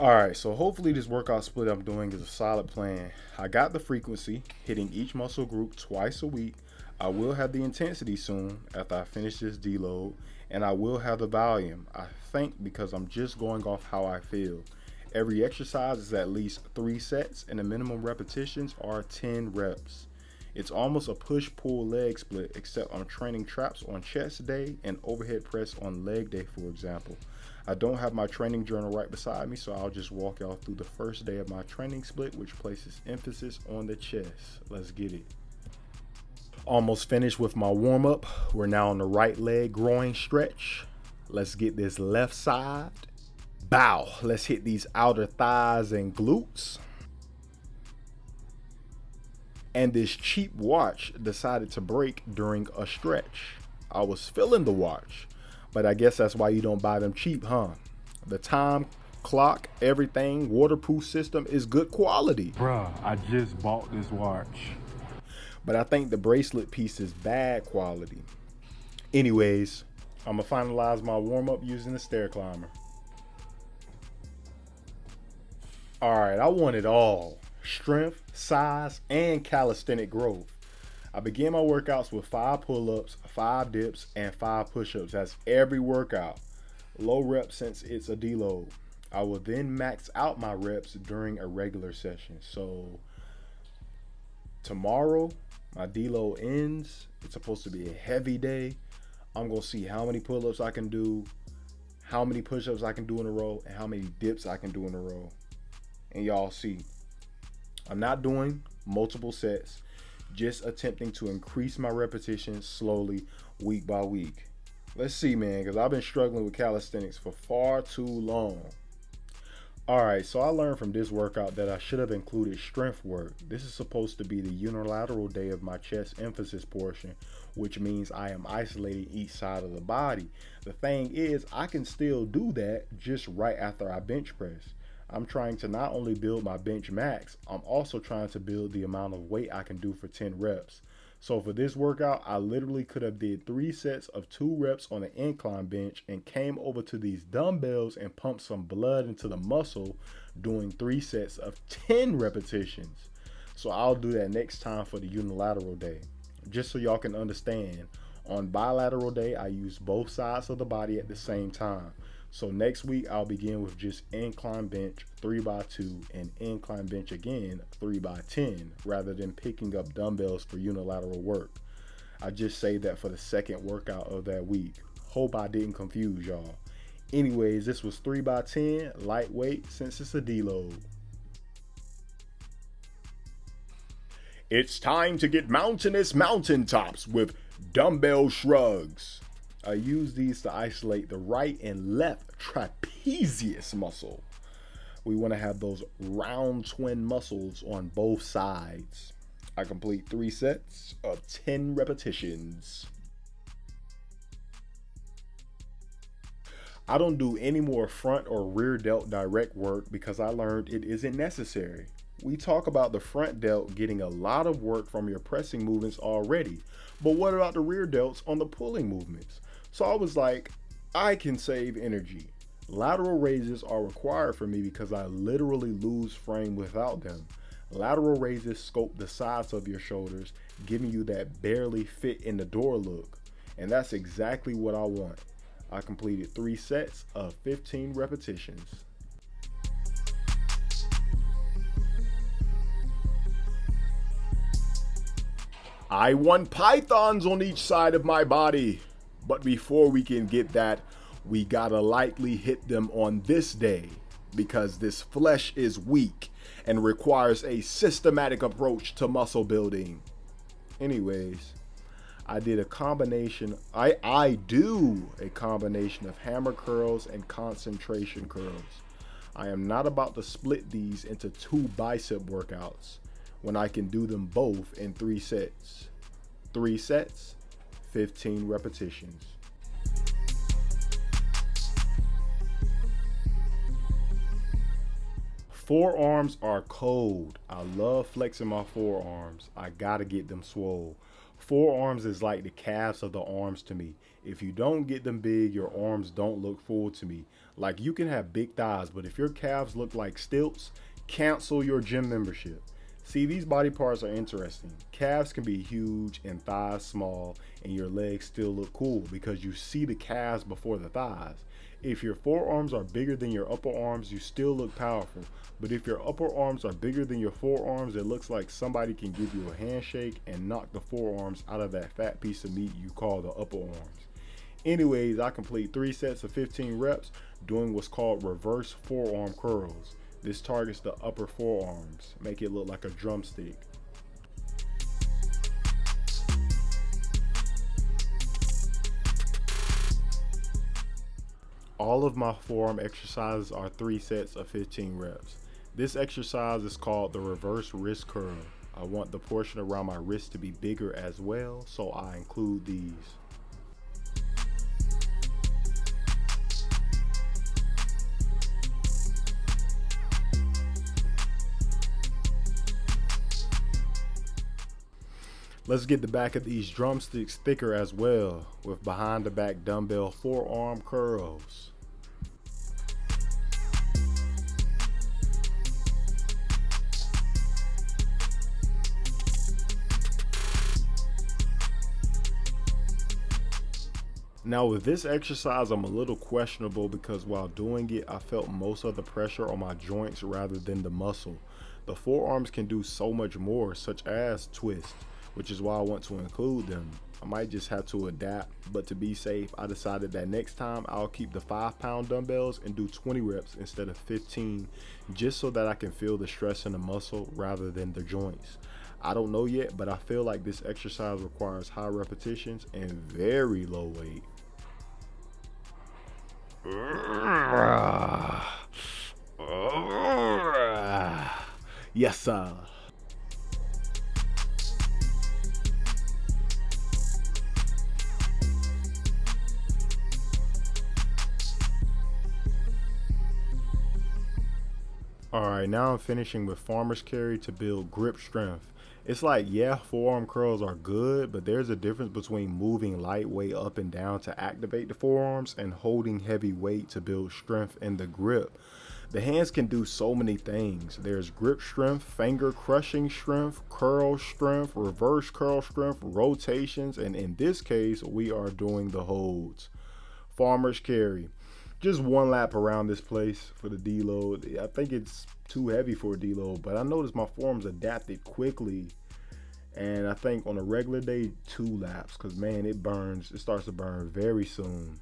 All right, so hopefully this workout split I'm doing is a solid plan. I got the frequency, hitting each muscle group twice a week. I will have the intensity soon after I finish this deload, and I will have the volume. I think because I'm just going off how I feel. Every exercise is at least 3 sets, and the minimum repetitions are 10 reps. It's almost a push-pull leg split, except I'm training traps on chest day and overhead press on leg day, for example. I don't have my training journal right beside me, so I'll just walk y'all through the first day of my training split, which places emphasis on the chest. Let's get it. Almost finished with my warm-up. We're now on the right leg groin stretch. Let's get this left side. Bow. Let's hit these outer thighs and glutes. And this cheap watch decided to break during a stretch. I was feeling the watch, but I guess that's why you don't buy them cheap, huh? The time, clock, everything, waterproof system is good quality. Bruh, I just bought this watch. But I think the bracelet piece is bad quality. Anyways, I'm gonna finalize my warm-up using the stair climber. All right, I want it all. Strength, size, and calisthenic growth. I begin my workouts with 5 pull-ups, 5 dips, and 5 push-ups. That's every workout. Low reps since it's a deload. I will then max out my reps during a regular session. So tomorrow, my deload ends. It's supposed to be a heavy day. I'm gonna see how many pull-ups I can do, how many push-ups I can do in a row, and how many dips I can do in a row. And y'all see, I'm not doing multiple sets, just attempting to increase my repetitions slowly, week by week. Let's see, man, because I've been struggling with calisthenics for far too long. All right, so I learned from this workout that I should have included strength work. This is supposed to be the unilateral day of my chest emphasis portion, which means I am isolating each side of the body. The thing is, I can still do that just right after I bench press. I'm trying to not only build my bench max, I'm also trying to build the amount of weight I can do for 10 reps. So for this workout, I literally could have did 3 sets of 2 reps on an incline bench and came over to these dumbbells and pumped some blood into the muscle doing 3 sets of 10 repetitions. So I'll do that next time for the unilateral day. Just so y'all can understand, on bilateral day, I use both sides of the body at the same time. So next week, I'll begin with just incline bench 3x2 and incline bench again 3x10 rather than picking up dumbbells for unilateral work. I just say that for the second workout of that week. Hope I didn't confuse y'all. Anyways, this was 3x10, lightweight since it's a deload. It's time to get mountainous mountaintops with Dumbbell Shrugs. I use these to isolate the right and left trapezius muscle. We want to have those round twin muscles on both sides. I complete 3 sets of 10 repetitions. I don't do any more front or rear delt direct work because I learned it isn't necessary. We talk about the front delt getting a lot of work from your pressing movements already, but what about the rear delts on the pulling movements? So I was like, I can save energy. Lateral raises are required for me because I literally lose frame without them. Lateral raises scope the sides of your shoulders, giving you that barely fit in the door look. And that's exactly what I want. I completed 3 sets of 15 repetitions. I want pythons on each side of my body. But before we can get that, we gotta lightly hit them on this day because this flesh is weak and requires a systematic approach to muscle building. Anyways, I do a combination of hammer curls and concentration curls. I am not about to split these into 2 bicep workouts when I can do them both in 3 sets. 3 sets, 15 repetitions. Forearms are cold. I love flexing my forearms. I gotta get them swole. Forearms is like the calves of the arms to me. If you don't get them big, your arms don't look full to me. Like you can have big thighs, but if your calves look like stilts, cancel your gym membership. See, these body parts are interesting. Calves can be huge and thighs small, and your legs still look cool because you see the calves before the thighs. If your forearms are bigger than your upper arms, you still look powerful. But if your upper arms are bigger than your forearms, it looks like somebody can give you a handshake and knock the forearms out of that fat piece of meat you call the upper arms. Anyways, I complete 3 sets of 15 reps doing what's called reverse forearm curls. This targets the upper forearms, make it look like a drumstick. All of my forearm exercises are 3 sets of 15 reps. This exercise is called the reverse wrist curl. I want the portion around my wrist to be bigger as well, so I include these. Let's get the back of these drumsticks thicker as well with behind the back dumbbell forearm curls. Now with this exercise, I'm a little questionable because while doing it, I felt most of the pressure on my joints rather than the muscle. The forearms can do so much more, such as twist, which is why I want to include them. I might just have to adapt, but to be safe, I decided that next time I'll keep the 5-pound dumbbells and do 20 reps instead of 15, just so that I can feel the stress in the muscle rather than the joints. I don't know yet, but I feel like this exercise requires high repetitions and very low weight. Yes, sir. Alright, now I'm finishing with farmer's carry to build grip strength. It's like, yeah, forearm curls are good, but there's a difference between moving lightweight up and down to activate the forearms and holding heavy weight to build strength in the grip. The hands can do so many things. There's grip strength, finger crushing strength, curl strength, reverse curl strength, rotations, and in this case, we are doing the holds. Farmer's carry. Just one lap around this place for the deload. I think it's too heavy for a deload, but I noticed my forearms adapted quickly. And I think on a regular day, 2 laps, because man, it starts to burn very soon.